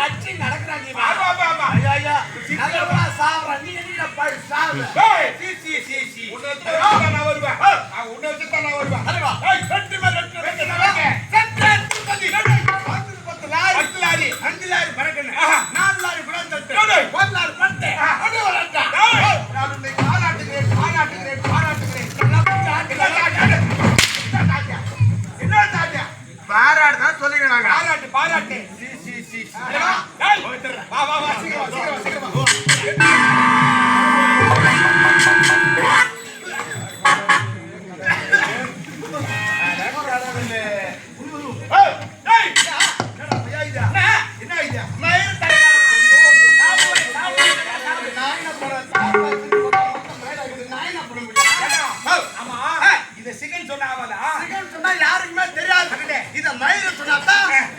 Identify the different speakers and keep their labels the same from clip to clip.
Speaker 1: அச்சி நடக்குறாங்க.
Speaker 2: ஆமா ஆமா ஆமா.
Speaker 1: ஐயா நல்லா சாவற நீ என்ன பாரு சாவு.
Speaker 2: சி உன்னை வச்சு நான் வருவேன். உன்னை வச்சு நான் வருவேன்.
Speaker 1: அடவா.
Speaker 2: ஏய் வெற்றி வாங்க.
Speaker 1: சத்ரா திருப்பதி. 10 லாரி 5 லாரி பறக்கணும். 4 லாரி பறந்துட்டு. 1 லாரி பறந்து. அடி வரடா. நான் உன்னை பாராட்டுகிறேன். என்ன தாட்டியா? பாராட்டு தான் சொல்லிக்கிறாங்க.
Speaker 2: பாராட்டு. சி. ஏய் வா சீக்கிரம்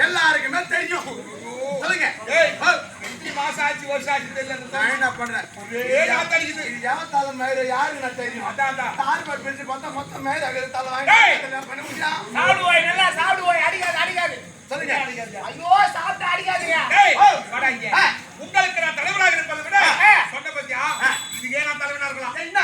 Speaker 1: எல்லாருக்குமே தெரியும். சொல்லுங்க.
Speaker 2: மாசம் ஆச்சு வருஷம் ஆச்சு தெரியல.
Speaker 1: நான் என்ன பண்றேன்? யாத்தால மயிறு யாருக்கு நான் தெரியும்.
Speaker 2: அதான்
Speaker 1: தார் பட் பிரிச்சு பார்த்தா மொத்தம் மயிறு அகல தலை வாங்கி பண்ண முடியும்.
Speaker 3: சாப்பிடுவோய் நல்லா சாப்பிடுவோய் அடிக்காது.
Speaker 1: சொல்லுங்க.
Speaker 3: ஐயோ சாப்பிட்டு அடிக்காதீங்க.
Speaker 2: ஏய் வாடா இங்க. உங்களுக்கு நான் தலைவராக இருப்பதை விட சொன்ன பத்தியா இதுக்கே நான் தலைவனா இருக்கலாம்.
Speaker 1: என்ன?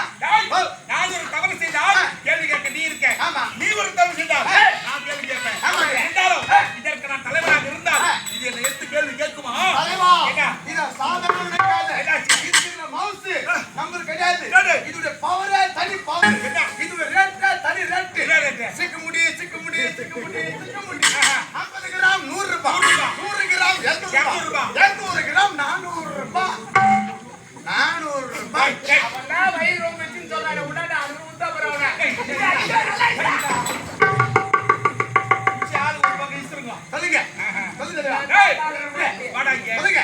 Speaker 2: நான் ஒரு தவறு செய்தால் கேள்வி கேட்க நீ இருக்க.
Speaker 1: ஆமா.
Speaker 2: நீ ஒரு தவறு செய்தால் நான் கேள்வி கேட்பேன். இருந்தாலும் இதற்கு நான் தலைவராக இருந்தால் இது என்ன எடுத்து கேள்வி கேட்குமா?
Speaker 1: தலைவா.
Speaker 2: என்ன?
Speaker 1: இது சாதாரண நினைக்காத. இதுல மவுஸ் நம்பர் கிடையாது. இதுடைய பவரே தனி பவர். இதுடைய ரேட் தனி ரேட். சிக்க முடி 50 கிராம் 100 ரூபாய். 100 கிராம் 200 ரூபாய். 200 கிராம் 400 ரூபாய். 400 ரூபாய்.
Speaker 3: அவனா வயிறு ரொம்ப வெச்சுன்னு சொல்றானே உடனே அது உண்டா பரவாயில்லை.
Speaker 2: சால் ஒரு பக்கம் இசுங்க.
Speaker 1: சொல்லுங்க.
Speaker 2: வாடா இங்க.
Speaker 1: சொல்லுங்க.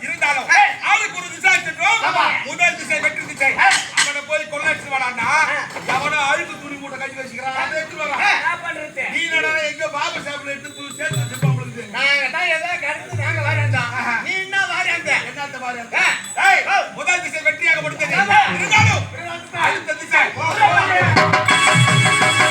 Speaker 2: இருந்தாலும் ஆளுக்கு ஒரு திசை சென்றோம். முதல் திசை வெற்றி திசை. அவனை போய் கொள்ளடிச்சு வாடான்னா அவனை அழுக்கு துணி மூட்டை கட்டி வச்சுக்கிறான். அதை எடுத்து வரா.
Speaker 3: என்ன பண்றது?
Speaker 2: நீ நடன எங்க பாபா சாப்பிட எடுத்து சேர்த்து வச்சுப்பா உங்களுக்கு.
Speaker 3: நாங்க தான் ஏதோ கருத்து நாங்க வரேன்டா.
Speaker 1: நீ என்ன வாரியங்க?
Speaker 2: என்னத்த வாரியங்க? ஏய் முதல் திசை வெற்றியாக முடித்தது.